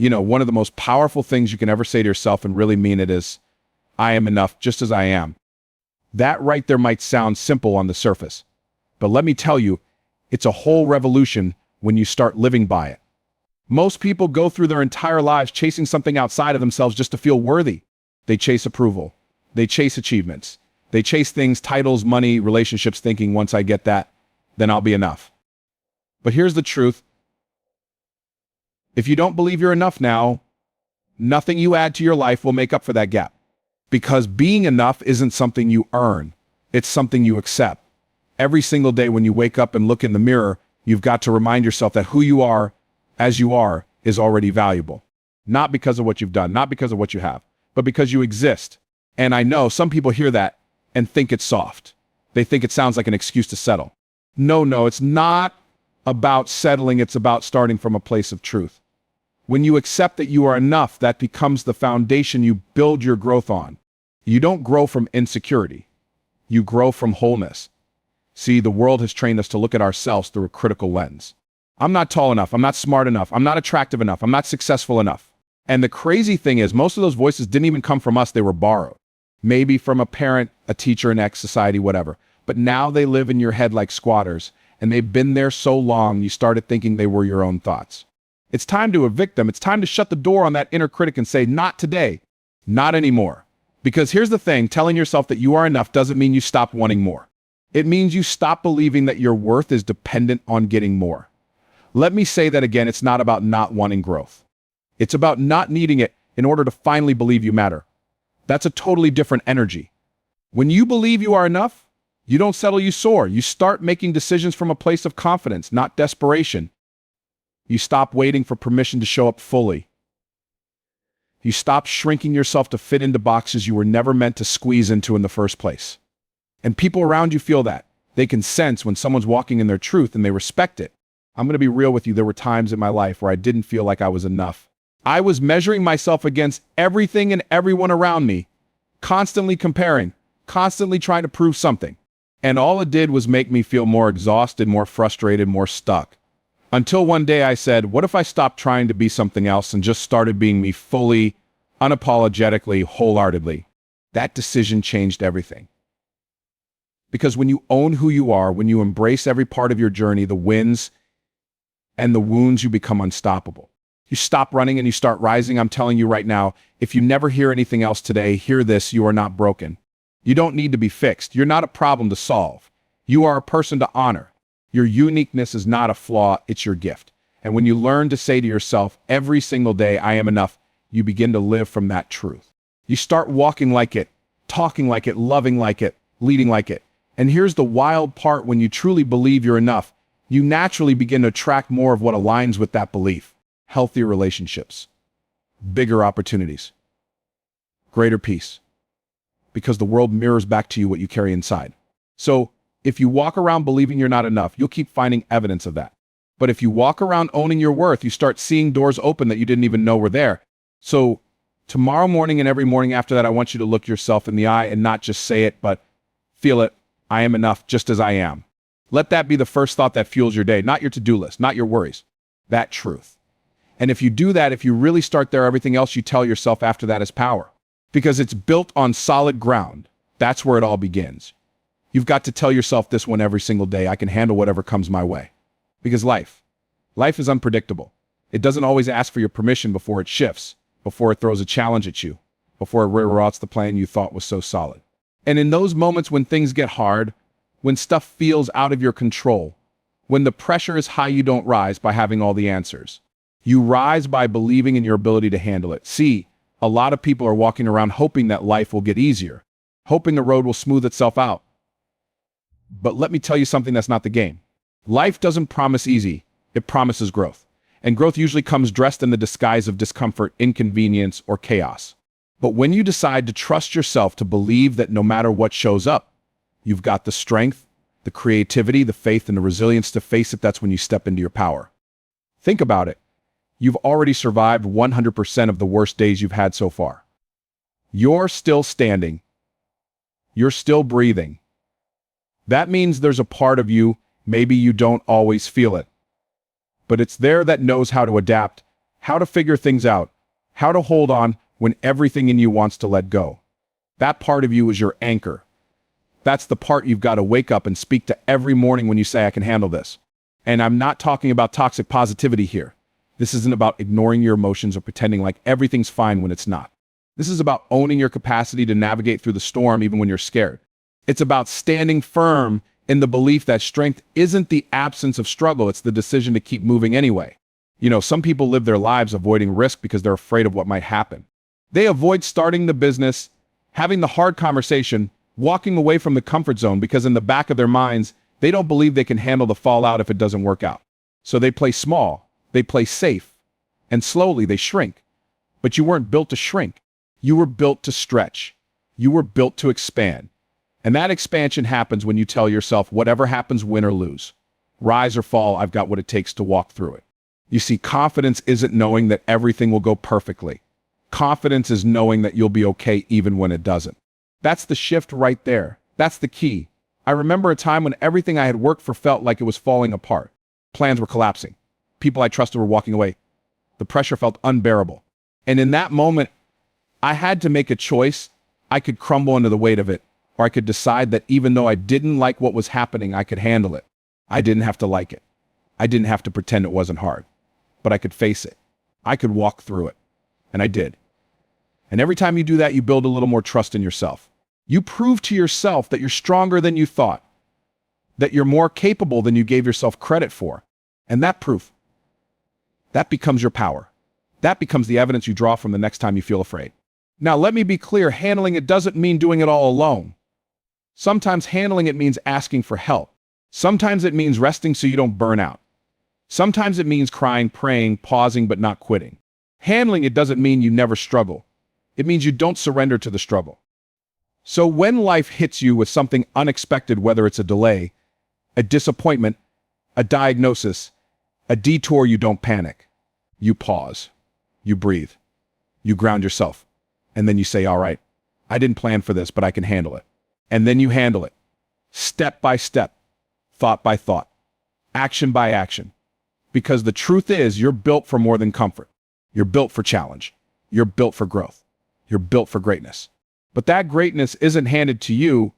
One of the most powerful things you can ever say to yourself and really mean it is, I am enough just as I am. That right there might sound simple on the surface, but let me tell you, it's a whole revolution when you start living by it. Most people go through their entire lives chasing something outside of themselves just to feel worthy. They chase approval. They chase achievements. They chase things, titles, money, relationships, thinking once I get that, then I'll be enough. But here's the truth. If you don't believe you're enough now, nothing you add to your life will make up for that gap. Because being enough isn't something you earn. It's something you accept. Every single day when you wake up and look in the mirror, you've got to remind yourself that who you are, as you are, is already valuable. Not because of what you've done, not because of what you have, but because you exist. And I know some people hear that and think it's soft. They think it sounds like an excuse to settle. No, it's not about settling. It's about starting from a place of truth. When you accept that you are enough, that becomes the foundation you build your growth on. You don't grow from insecurity. You grow from wholeness. See, the world has trained us to look at ourselves through a critical lens. I'm not tall enough. I'm not smart enough. I'm not attractive enough. I'm not successful enough. And the crazy thing is, most of those voices didn't even come from us. They were borrowed. Maybe from a parent, a teacher, an ex, society, whatever. But now they live in your head like squatters, and they've been there so long, you started thinking they were your own thoughts. It's time to evict them. It's time to shut the door on that inner critic and say, not today, not anymore. Because here's the thing, telling yourself that you are enough doesn't mean you stop wanting more. It means you stop believing that your worth is dependent on getting more. Let me say that again, it's not about not wanting growth. It's about not needing it in order to finally believe you matter. That's a totally different energy. When you believe you are enough, you don't settle, you soar. You start making decisions from a place of confidence, not desperation. You stop waiting for permission to show up fully. You stop shrinking yourself to fit into boxes you were never meant to squeeze into in the first place. And people around you feel that. They can sense when someone's walking in their truth and they respect it. I'm going to be real with you. There were times in my life where I didn't feel like I was enough. I was measuring myself against everything and everyone around me, constantly comparing, constantly trying to prove something. And all it did was make me feel more exhausted, more frustrated, more stuck. Until one day I said, what if I stopped trying to be something else and just started being me fully, unapologetically, wholeheartedly? That decision changed everything. Because when you own who you are, when you embrace every part of your journey, the wins and the wounds, you become unstoppable. You stop running and you start rising. I'm telling you right now, if you never hear anything else today, hear this: you are not broken. You don't need to be fixed. You're not a problem to solve. You are a person to honor. Your uniqueness is not a flaw, it's your gift. And when you learn to say to yourself every single day, I am enough, you begin to live from that truth. You start walking like it, talking like it, loving like it, leading like it. And here's the wild part: when you truly believe you're enough, you naturally begin to attract more of what aligns with that belief. Healthier relationships, bigger opportunities, greater peace. Because the world mirrors back to you what you carry inside. So if you walk around believing you're not enough, you'll keep finding evidence of that. But if you walk around owning your worth, you start seeing doors open that you didn't even know were there. So tomorrow morning and every morning after that, I want you to look yourself in the eye and not just say it, but feel it. I am enough just as I am. Let that be the first thought that fuels your day, not your to-do list, not your worries, that truth. And if you do that, if you really start there, everything else you tell yourself after that is power. Because it's built on solid ground. That's where it all begins. You've got to tell yourself this one every single day: I can handle whatever comes my way. Because life is unpredictable. It doesn't always ask for your permission before it shifts, before it throws a challenge at you, before it reroutes the plan you thought was so solid. And in those moments when things get hard, when stuff feels out of your control, when the pressure is high, you don't rise by having all the answers. You rise by believing in your ability to handle it. See, a lot of people are walking around hoping that life will get easier, hoping the road will smooth itself out. But let me tell you something, that's not the game. Life doesn't promise easy, it promises growth. And growth usually comes dressed in the disguise of discomfort, inconvenience, or chaos. But when you decide to trust yourself, to believe that no matter what shows up, you've got the strength, the creativity, the faith, and the resilience to face it, that's when you step into your power. Think about it. You've already survived 100% of the worst days you've had so far. You're still standing. You're still breathing. That means there's a part of you, maybe you don't always feel it, but it's there, that knows how to adapt, how to figure things out, how to hold on when everything in you wants to let go. That part of you is your anchor. That's the part you've got to wake up and speak to every morning when you say, I can handle this. And I'm not talking about toxic positivity here. This isn't about ignoring your emotions or pretending like everything's fine when it's not. This is about owning your capacity to navigate through the storm even when you're scared. It's about standing firm in the belief that strength isn't the absence of struggle, it's the decision to keep moving anyway. You know, some people live their lives avoiding risk because they're afraid of what might happen. They avoid starting the business, having the hard conversation, walking away from the comfort zone because in the back of their minds, they don't believe they can handle the fallout if it doesn't work out. So they play small, they play safe, and slowly they shrink. But you weren't built to shrink. You were built to stretch. You were built to expand. And that expansion happens when you tell yourself, whatever happens, win or lose, rise or fall, I've got what it takes to walk through it. You see, confidence isn't knowing that everything will go perfectly. Confidence is knowing that you'll be okay even when it doesn't. That's the shift right there. That's the key. I remember a time when everything I had worked for felt like it was falling apart. Plans were collapsing. People I trusted were walking away. The pressure felt unbearable. And in that moment, I had to make a choice. I could crumble under the weight of it, or I could decide that even though I didn't like what was happening, I could handle it. I didn't have to like it. I didn't have to pretend it wasn't hard, but I could face it. I could walk through it. And I did. And every time you do that, you build a little more trust in yourself. You prove to yourself that you're stronger than you thought, that you're more capable than you gave yourself credit for. And that proof, that becomes your power. That becomes the evidence you draw from the next time you feel afraid. Now, let me be clear, handling it doesn't mean doing it all alone. Sometimes handling it means asking for help. Sometimes it means resting so you don't burn out. Sometimes it means crying, praying, pausing, but not quitting. Handling it doesn't mean you never struggle. It means you don't surrender to the struggle. So when life hits you with something unexpected, whether it's a delay, a disappointment, a diagnosis, a detour, you don't panic. You pause. You breathe. You ground yourself. And then you say, all right, I didn't plan for this, but I can handle it. And then you handle it. Step by step, thought by thought, action by action. Because the truth is, you're built for more than comfort. You're built for challenge. You're built for growth. You're built for greatness. But that greatness isn't handed to you.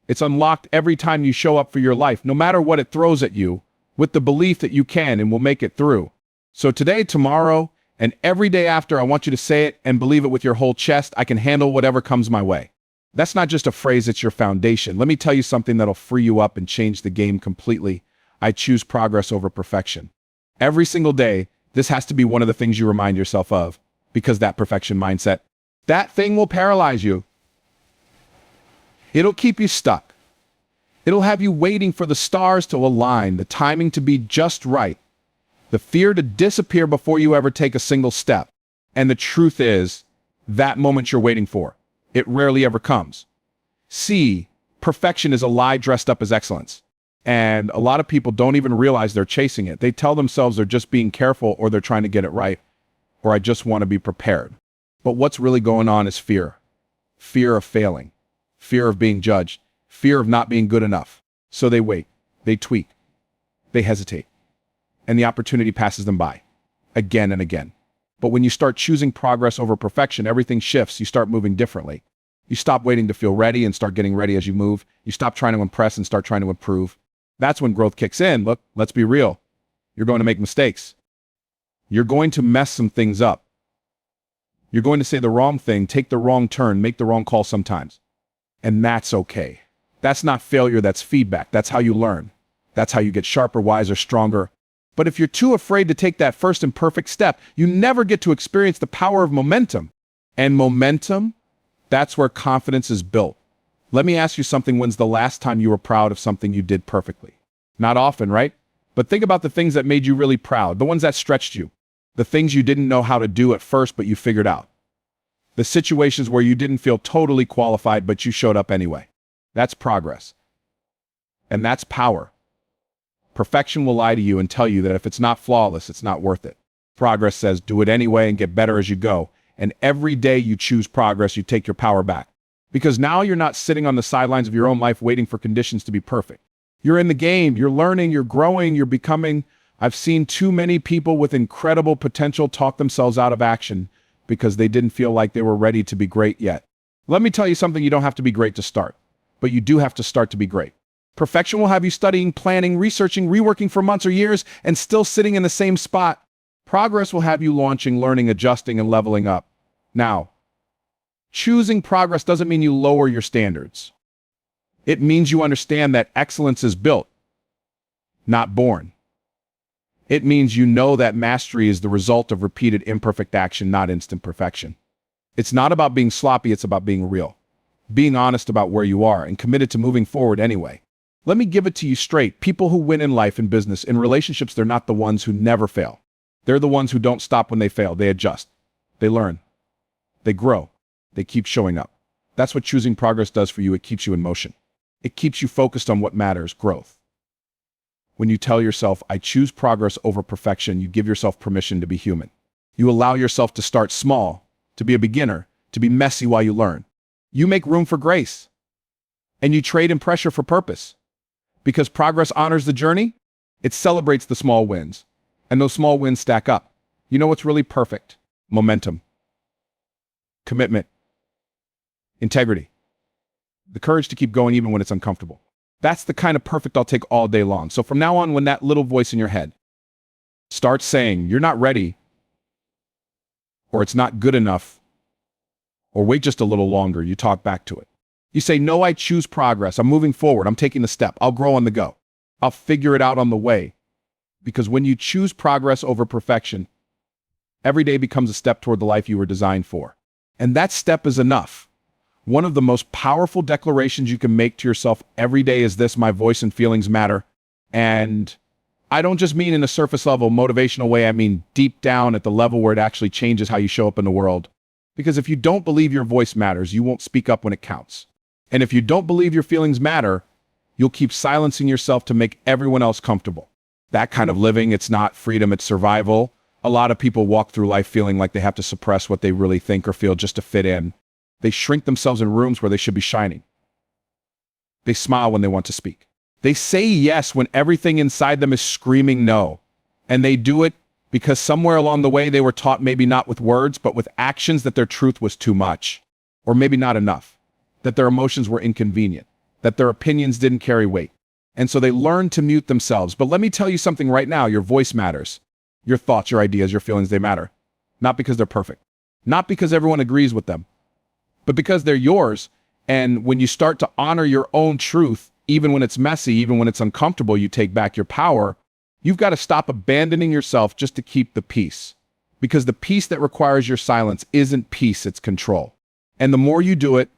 It's unlocked every time you show up for your life, no matter what it throws at you, with the belief that you can and will make it through. So today, tomorrow, and every day after, I want you to say it and believe it with your whole chest. I can handle whatever comes my way. That's not just a phrase, it's your foundation. Let me tell you something that'll free you up and change the game completely. I choose progress over perfection. Every single day, this has to be one of the things you remind yourself of, because that perfection mindset, that thing will paralyze you. It'll keep you stuck. It'll have you waiting for the stars to align, the timing to be just right, the fear to disappear before you ever take a single step. And the truth is, that moment you're waiting for, it rarely ever comes. See, perfection is a lie dressed up as excellence. And a lot of people don't even realize they're chasing it. They tell themselves they're just being careful, or they're trying to get it right, or I just want to be prepared. But what's really going on is fear. Fear of failing. Fear of being judged. Fear of not being good enough. So they wait. They tweak. They hesitate. And the opportunity passes them by. Again and again. But when you start choosing progress over perfection, everything shifts. You start moving differently. You stop waiting to feel ready and start getting ready as you move. You stop trying to impress and start trying to improve. That's when growth kicks in. Look, let's be real. You're going to make mistakes. You're going to mess some things up. You're going to say the wrong thing, take the wrong turn, make the wrong call sometimes. And that's okay. That's not failure, that's feedback. That's how you learn. That's how you get sharper, wiser, stronger. But if you're too afraid to take that first imperfect step, you never get to experience the power of momentum. And momentum, that's where confidence is built. Let me ask you something. When's the last time you were proud of something you did perfectly? Not often, right? But think about the things that made you really proud, the ones that stretched you, the things you didn't know how to do at first, but you figured out. The situations where you didn't feel totally qualified, but you showed up anyway. That's progress. And that's power. Perfection will lie to you and tell you that if it's not flawless, it's not worth it. Progress says do it anyway and get better as you go. And every day you choose progress, you take your power back. Because now you're not sitting on the sidelines of your own life waiting for conditions to be perfect. You're in the game, you're learning, you're growing, you're becoming I've seen too many people with incredible potential talk themselves out of action because they didn't feel like they were ready to be great yet. Let me tell you something, you don't have to be great to start, but you do have to start to be great. Perfection will have you studying, planning, researching, reworking for months or years, and still sitting in the same spot. Progress will have you launching, learning, adjusting, and leveling up. Now, choosing progress doesn't mean you lower your standards. It means you understand that excellence is built, not born. It means you know that mastery is the result of repeated imperfect action, not instant perfection. It's not about being sloppy, it's about being real. Being honest about where you are and committed to moving forward anyway. Let me give it to you straight. People who win in life and business, in relationships, they're not the ones who never fail. They're the ones who don't stop when they fail. They adjust. They learn. They grow. They keep showing up. That's what choosing progress does for you. It keeps you in motion. It keeps you focused on what matters, growth. When you tell yourself, I choose progress over perfection, you give yourself permission to be human. You allow yourself to start small, to be a beginner, to be messy while you learn. You make room for grace. And you trade in pressure for purpose. Because progress honors the journey, it celebrates the small wins. And those small wins stack up. You know what's really perfect? Momentum. Commitment. Integrity. The courage to keep going even when it's uncomfortable. That's the kind of perfect I'll take all day long. So from now on, when that little voice in your head starts saying, you're not ready, or it's not good enough, or wait just a little longer, you talk back to it. You say, no, I choose progress. I'm moving forward. I'm taking the step. I'll grow on the go. I'll figure it out on the way. Because when you choose progress over perfection, every day becomes a step toward the life you were designed for. And that step is enough. One of the most powerful declarations you can make to yourself every day is this: my voice and feelings matter. And I don't just mean in a surface level motivational way. I mean deep down at the level where it actually changes how you show up in the world. Because if you don't believe your voice matters, you won't speak up when it counts. And if you don't believe your feelings matter, you'll keep silencing yourself to make everyone else comfortable. That kind of living, it's not freedom, it's survival. A lot of people walk through life feeling like they have to suppress what they really think or feel just to fit in. They shrink themselves in rooms where they should be shining. They smile when they want to speak. They say yes when everything inside them is screaming no. And they do it because somewhere along the way they were taught, maybe not with words, but with actions, that their truth was too much. Or maybe not enough. That their emotions were inconvenient. That their opinions didn't carry weight. And so they learned to mute themselves. But let me tell you something right now, your voice matters. Your thoughts, your ideas, your feelings, they matter. Not because they're perfect. Not because everyone agrees with them. But because they're yours. And when you start to honor your own truth, even when it's messy, even when it's uncomfortable, you take back your power. You've got to stop abandoning yourself just to keep the peace. Because the peace that requires your silence isn't peace, it's control. And the more you do it,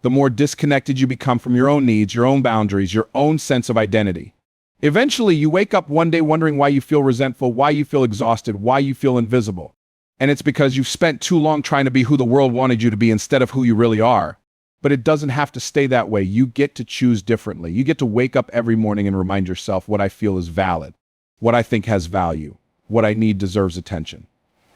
the more disconnected you become from your own needs, your own boundaries, your own sense of identity. Eventually, you wake up one day wondering why you feel resentful, why you feel exhausted, why you feel invisible. And it's because you've spent too long trying to be who the world wanted you to be instead of who you really are. But it doesn't have to stay that way. You get to choose differently. You get to wake up every morning and remind yourself what I feel is valid, what I think has value, what I need deserves attention.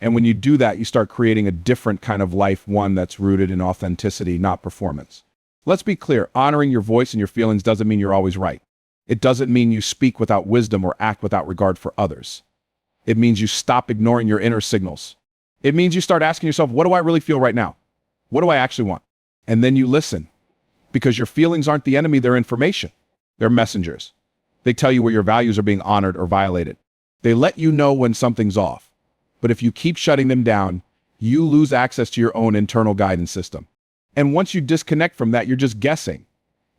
And when you do that, you start creating a different kind of life, one that's rooted in authenticity, not performance. Let's be clear, honoring your voice and your feelings doesn't mean you're always right. It doesn't mean you speak without wisdom or act without regard for others. It means you stop ignoring your inner signals. It means you start asking yourself, what do I really feel right now? What do I actually want? And then you listen, because your feelings aren't the enemy, they're information. They're messengers. They tell you where your values are being honored or violated. They let you know when something's off. But if you keep shutting them down, you lose access to your own internal guidance system. And once you disconnect from that, you're just guessing.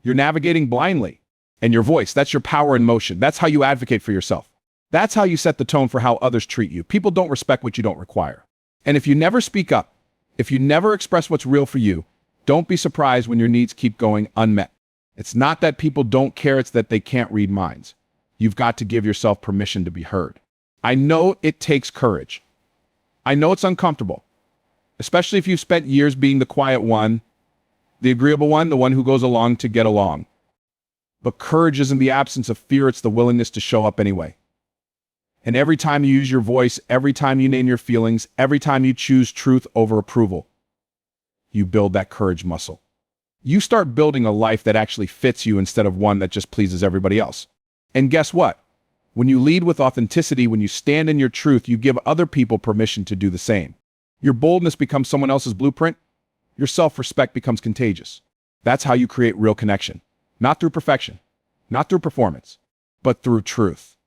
You're navigating blindly. And your voice, that's your power in motion. That's how you advocate for yourself. That's how you set the tone for how others treat you. People don't respect what you don't require. And if you never speak up, if you never express what's real for you, don't be surprised when your needs keep going unmet. It's not that people don't care, it's that they can't read minds. You've got to give yourself permission to be heard. I know it takes courage. I know it's uncomfortable, especially if you've spent years being the quiet one, the agreeable one, the one who goes along to get along. But courage isn't the absence of fear, it's the willingness to show up anyway. And every time you use your voice, every time you name your feelings, every time you choose truth over approval, you build that courage muscle. You start building a life that actually fits you instead of one that just pleases everybody else. And guess what? When you lead with authenticity, when you stand in your truth, you give other people permission to do the same. Your boldness becomes someone else's blueprint. Your self-respect becomes contagious. That's how you create real connection. Not through perfection, not through performance, but through truth.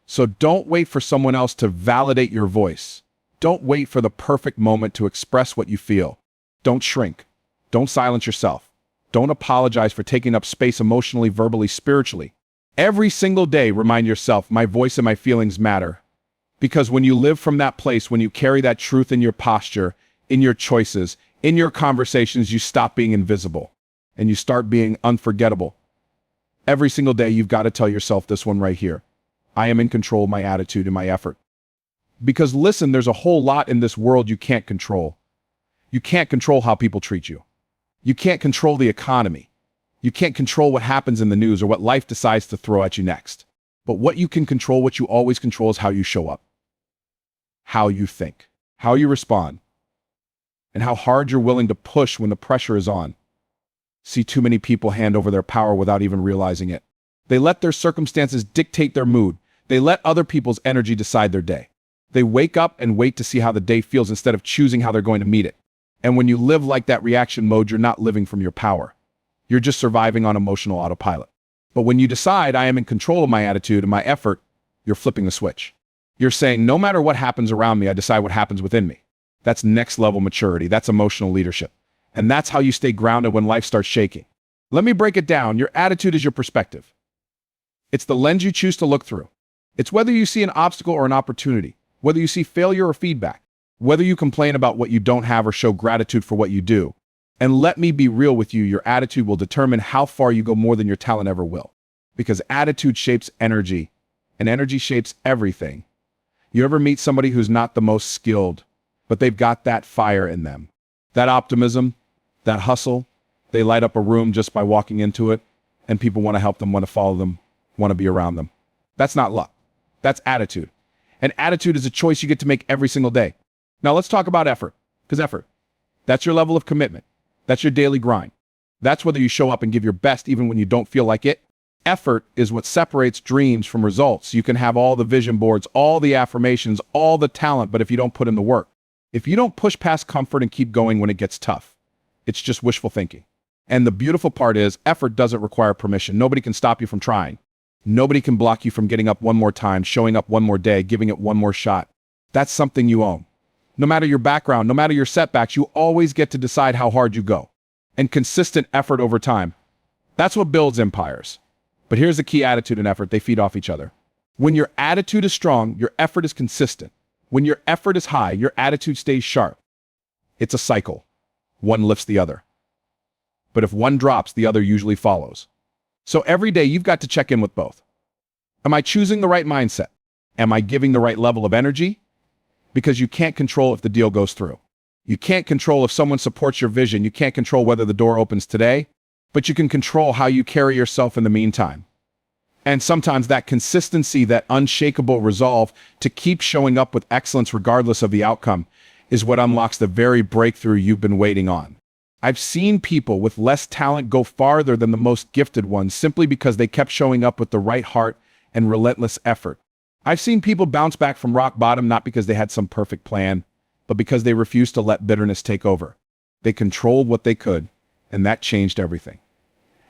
So don't wait for someone else to validate your voice. Don't wait for the perfect moment to express what you feel. Don't shrink. Don't silence yourself. Don't apologize for taking up space emotionally, verbally, spiritually. Every single day, remind yourself, my voice and my feelings matter. Because when you live from that place, when you carry that truth in your posture, in your choices, in your conversations, you stop being invisible and you start being unforgettable. Every single day, you've got to tell yourself this one right here. I am in control of my attitude and my effort. Because listen, there's a whole lot in this world you can't control. You can't control how people treat you. You can't control the economy. You can't control what happens in the news or what life decides to throw at you next. But what you can control, what you always control, is how you show up, how you think, how you respond, and how hard you're willing to push when the pressure is on. See too many people hand over their power without even realizing it. They let their circumstances dictate their mood. They let other people's energy decide their day. They wake up and wait to see how the day feels instead of choosing how they're going to meet it. And when you live like that reaction mode, you're not living from your power. You're just surviving on emotional autopilot. But when you decide, I am in control of my attitude and my effort, you're flipping the switch. You're saying, no matter what happens around me, I decide what happens within me. That's next level maturity. That's emotional leadership. And that's how you stay grounded when life starts shaking. Let me break it down. Your attitude is your perspective. It's the lens you choose to look through. It's whether you see an obstacle or an opportunity, whether you see failure or feedback, whether you complain about what you don't have or show gratitude for what you do. And let me be real with you, your attitude will determine how far you go more than your talent ever will. Because attitude shapes energy, and energy shapes everything. You ever meet somebody who's not the most skilled, but they've got that fire in them, that optimism, that hustle? They light up a room just by walking into it, and people want to help them, want to follow them, want to be around them. That's not luck. That's attitude. And attitude is a choice you get to make every single day. Now let's talk about effort, because effort, that's your level of commitment. That's your daily grind. That's whether you show up and give your best even when you don't feel like it. Effort is what separates dreams from results. You can have all the vision boards, all the affirmations, all the talent, but if you don't put in the work, if you don't push past comfort and keep going when it gets tough, it's just wishful thinking. And the beautiful part is, effort doesn't require permission. Nobody can stop you from trying. Nobody can block you from getting up one more time, showing up one more day, giving it one more shot. That's something you own. No matter your background, no matter your setbacks, you always get to decide how hard you go. And consistent effort over time, that's what builds empires. But here's the key: attitude and effort, they feed off each other. When your attitude is strong, your effort is consistent. When your effort is high, your attitude stays sharp. It's a cycle. One lifts the other. But if one drops, the other usually follows. So every day you've got to check in with both. Am I choosing the right mindset? Am I giving the right level of energy? Because you can't control if the deal goes through. You can't control if someone supports your vision. You can't control whether the door opens today, but you can control how you carry yourself in the meantime. And sometimes that consistency, that unshakable resolve to keep showing up with excellence regardless of the outcome, is what unlocks the very breakthrough you've been waiting on. I've seen people with less talent go farther than the most gifted ones simply because they kept showing up with the right heart and relentless effort. I've seen people bounce back from rock bottom not because they had some perfect plan, but because they refused to let bitterness take over. They controlled what they could, and that changed everything.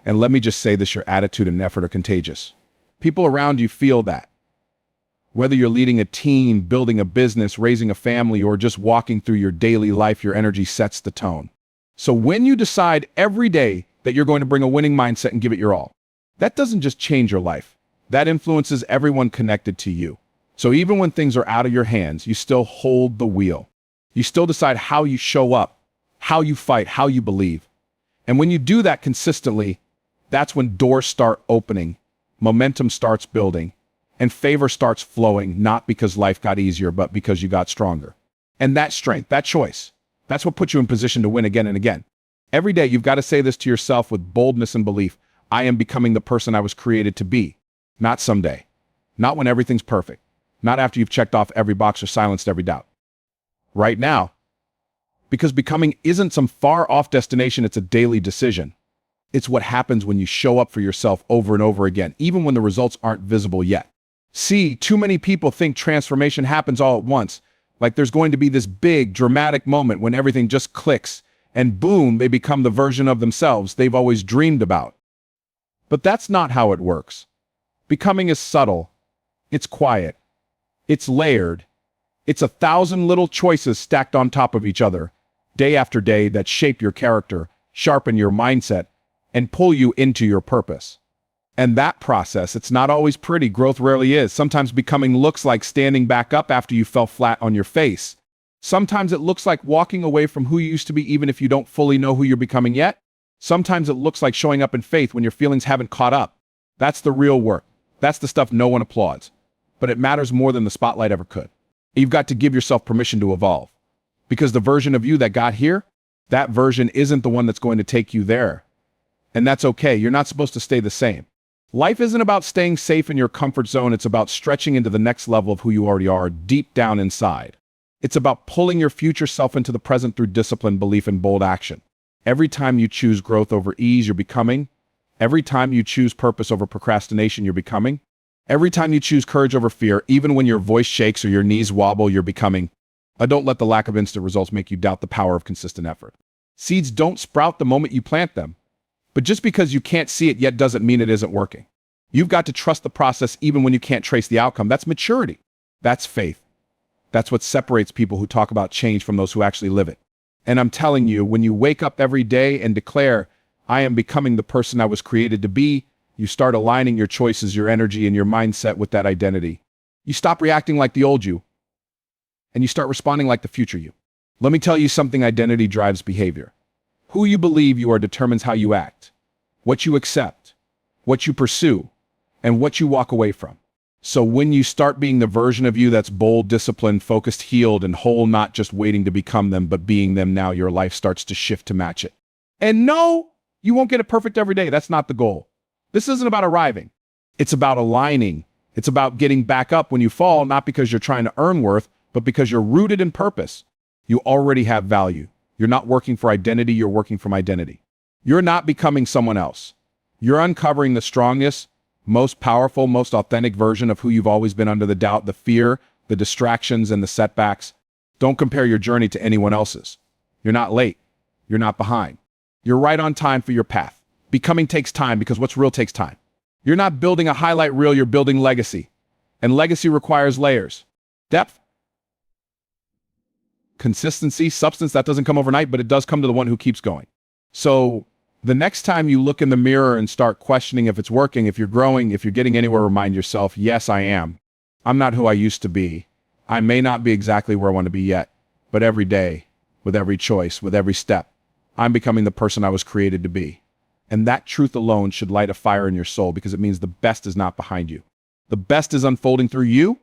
And let me just say this, your attitude and effort are contagious. People around you feel that. Whether you're leading a team, building a business, raising a family, or just walking through your daily life, your energy sets the tone. So when you decide every day that you're going to bring a winning mindset and give it your all, that doesn't just change your life. That influences everyone connected to you. So even when things are out of your hands, you still hold the wheel. You still decide how you show up, how you fight, how you believe. And when you do that consistently, that's when doors start opening, momentum starts building, and favor starts flowing, not because life got easier, but because you got stronger. And that strength, that choice, that's what puts you in position to win again and again. Every day, you've got to say this to yourself with boldness and belief. I am becoming the person I was created to be. Not someday. Not when everything's perfect. Not after you've checked off every box or silenced every doubt. Right now. Because becoming isn't some far-off destination, it's a daily decision. It's what happens when you show up for yourself over and over again, even when the results aren't visible yet. See, too many people think transformation happens all at once, like there's going to be this big, dramatic moment when everything just clicks, and boom, they become the version of themselves they've always dreamed about. But that's not how it works. Becoming is subtle. It's quiet. It's layered. It's 1,000 little choices stacked on top of each other, day after day, that shape your character, sharpen your mindset, and pull you into your purpose. And that process, it's not always pretty. Growth rarely is. Sometimes becoming looks like standing back up after you fell flat on your face. Sometimes it looks like walking away from who you used to be even if you don't fully know who you're becoming yet. Sometimes it looks like showing up in faith when your feelings haven't caught up. That's the real work. That's the stuff no one applauds. But it matters more than the spotlight ever could. You've got to give yourself permission to evolve. Because the version of you that got here, that version isn't the one that's going to take you there. And that's okay. You're not supposed to stay the same. Life isn't about staying safe in your comfort zone. It's about stretching into the next level of who you already are deep down inside. It's about pulling your future self into the present through discipline, belief, and bold action. Every time you choose growth over ease, you're becoming. Every time you choose purpose over procrastination, you're becoming. Every time you choose courage over fear, even when your voice shakes or your knees wobble, you're becoming. Don't let the lack of instant results make you doubt the power of consistent effort. Seeds don't sprout the moment you plant them. But just because you can't see it yet doesn't mean it isn't working. You've got to trust the process even when you can't trace the outcome. That's maturity. That's faith. That's what separates people who talk about change from those who actually live it. And I'm telling you, when you wake up every day and declare, I am becoming the person I was created to be, you start aligning your choices, your energy, and your mindset with that identity. You stop reacting like the old you, and you start responding like the future you. Let me tell you something: identity drives behavior. Who you believe you are determines how you act, what you accept, what you pursue, and what you walk away from. So when you start being the version of you that's bold, disciplined, focused, healed, and whole, not just waiting to become them, but being them now, your life starts to shift to match it. And no, you won't get it perfect every day. That's not the goal. This isn't about arriving. It's about aligning. It's about getting back up when you fall, not because you're trying to earn worth, but because you're rooted in purpose. You already have value. You're not working for identity, you're working from identity. You're not becoming someone else. You're uncovering the strongest, most powerful, most authentic version of who you've always been under the doubt, the fear, the distractions, and the setbacks. Don't compare your journey to anyone else's. You're not late. You're not behind. You're right on time for your path. Becoming takes time because what's real takes time. You're not building a highlight reel, you're building legacy. And legacy requires layers. Depth, consistency, substance. That doesn't come overnight, but it does come to the one who keeps going. So the next time you look in the mirror and start questioning if it's working, if you're growing, if you're getting anywhere, remind yourself, yes, I am. I'm not who I used to be. I may not be exactly where I want to be yet, but every day, with every choice, with every step, I'm becoming the person I was created to be. And that truth alone should light a fire in your soul, because it means the best is not behind you. The best is unfolding through you,